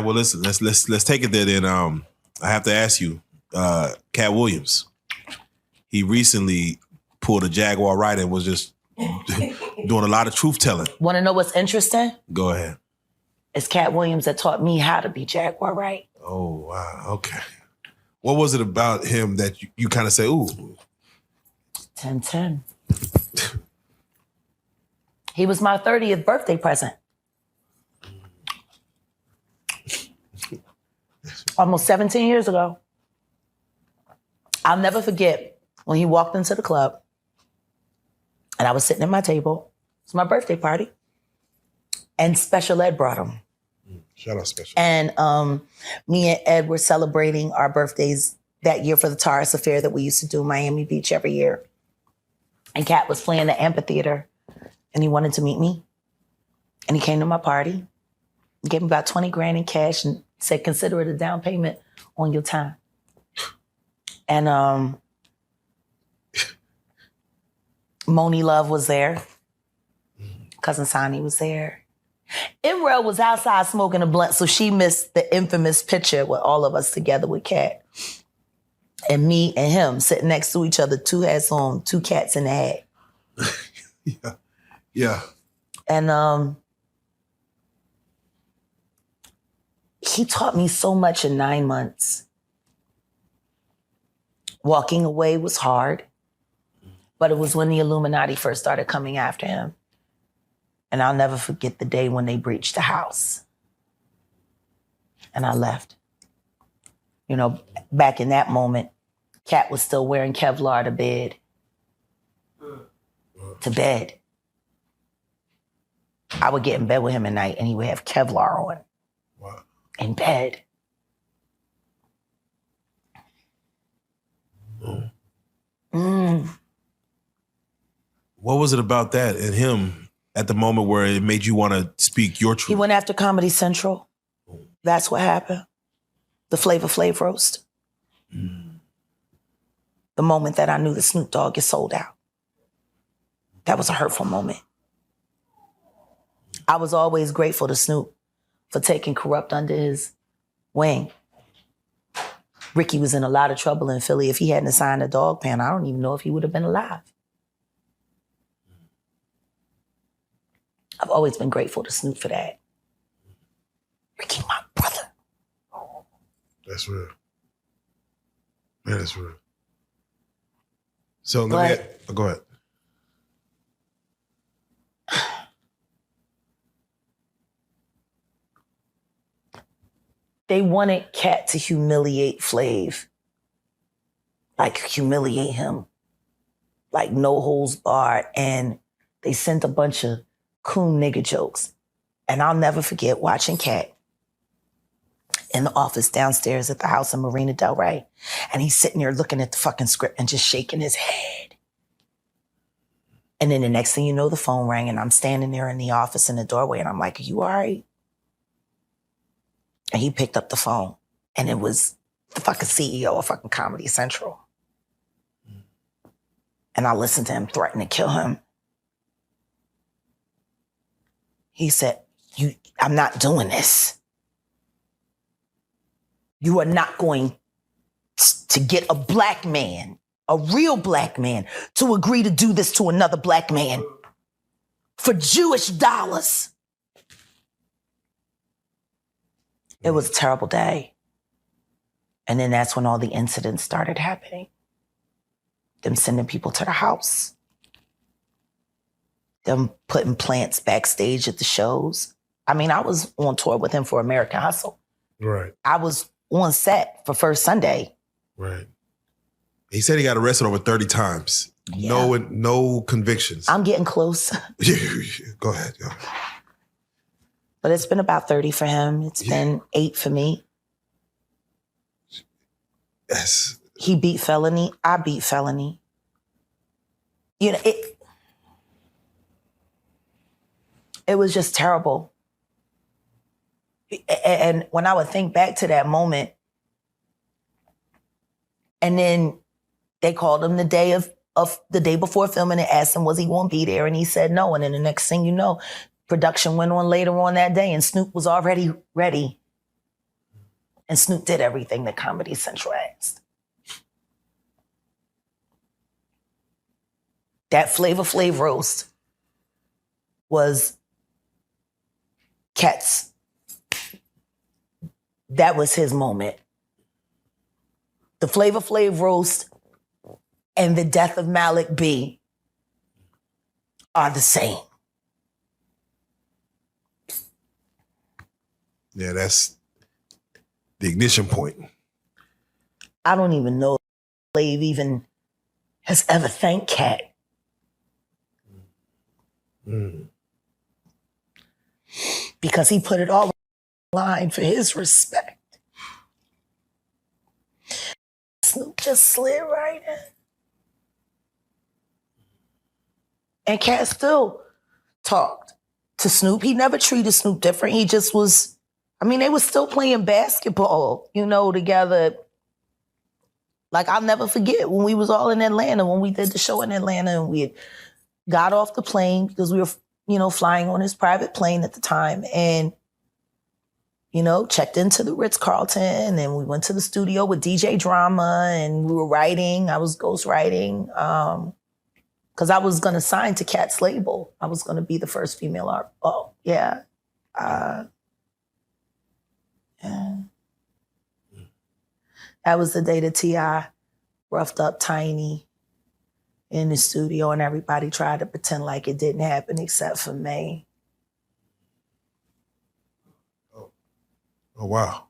Well, listen, let's take it there then. I have to ask you, Katt Williams. He recently pulled a Jaguar Wright and was just doing a lot of truth telling. Want to know what's interesting? Go ahead. It's Katt Williams that taught me how to be Jaguar Wright. Oh, wow. Okay. What was it about him that you kind of say, ooh? 10-10. He was my 30th birthday present. Almost 17 years ago. I'll never forget when he walked into the club and I was sitting at my table. It's my birthday party. And Special Ed brought him. Shout out Special. And me and Ed were celebrating our birthdays that year for the Taurus Affair that we used to do in Miami Beach every year. And Katt was playing the amphitheater and he wanted to meet me. And he came to my party, gave me about 20 grand in cash and said, consider it a down payment on your time. And Moni Love was there. Cousin Sonny was there. Imrel was outside smoking a blunt, so she missed the infamous picture with all of us together with Katt. And me and him sitting next to each other, two hats on, two cats in the hat. Yeah. Yeah. And he taught me so much in 9 months. Walking away was hard, but it was when the Illuminati first started coming after him. And I'll never forget the day when they breached the house. And I left. You know, back in that moment, Katt was still wearing Kevlar to bed. To bed. I would get in bed with him at night and he would have Kevlar on. Wow. In bed. What was it about that and him at the moment where it made you want to speak your truth? He went after Comedy Central. That's what happened. The Flavor Flav roast. The moment that I knew the Snoop Dogg is sold out. That was a hurtful moment. I was always grateful to Snoop for taking Corrupt under his wing. Ricky was in a lot of trouble in Philly. If he hadn't signed a Dogg pen, I don't even know if he would have been alive. I've always been grateful to Snoop for that. Ricky, my brother. That's real. Man, that's real. So go ahead. They wanted Katt to humiliate Flav. Like humiliate him. Like no holds barred. And they sent a bunch of coon nigga jokes. And I'll never forget watching Katt in the office downstairs at the house in Marina Del Rey. And he's sitting there looking at the fucking script and just shaking his head. And then the next thing you know, the phone rang and I'm standing there in the office in the doorway and I'm like, are you all right? And he picked up the phone and it was the fucking CEO of fucking Comedy Central. And I listened to him threaten to kill him. He said, I'm not doing this. You are not going to get a black man, a real black man, to agree to do this to another black man for Jewish dollars. It was a terrible day. And then that's when all the incidents started happening. Them sending people to the house. Them putting plants backstage at the shows. I mean, I was on tour with him for American Hustle. Right. I was on set for First Sunday. Right. He said he got arrested over 30 times. Yeah. No convictions. I'm getting close. Go ahead. But it's been about 30 for him. It's been 8 for me. Yes. He beat felony. I beat felony. You know, it was just terrible. And when I would think back to that moment, and then they called him the day before filming and asked him, was he going to be there? And he said no. And then the next thing you know, production went on later on that day and Snoop was already ready. And Snoop did everything that Comedy Central asked. That Flavor Flav roast was Katt's. That was his moment. The Flavor Flav roast and the death of Malik B are the same. Yeah, that's the ignition point. I don't even know if Flav even has ever thanked Katt. Because he put it all on the line for his respect. Snoop just slid right in. And Katt still talked to Snoop. He never treated Snoop different. He just was, they were still playing basketball, together. Like, I'll never forget when we was all in Atlanta, when we did the show in Atlanta, and we had got off the plane because we were, flying on his private plane at the time, and, checked into the Ritz-Carlton, and we went to the studio with DJ Drama, and we were writing. I was ghostwriting, because I was going to sign to Katt's label. I was going to be the first female art. Oh, yeah. Yeah. That was the day that T.I. roughed up Tiny in the studio, and everybody tried to pretend like it didn't happen except for me. Oh, wow.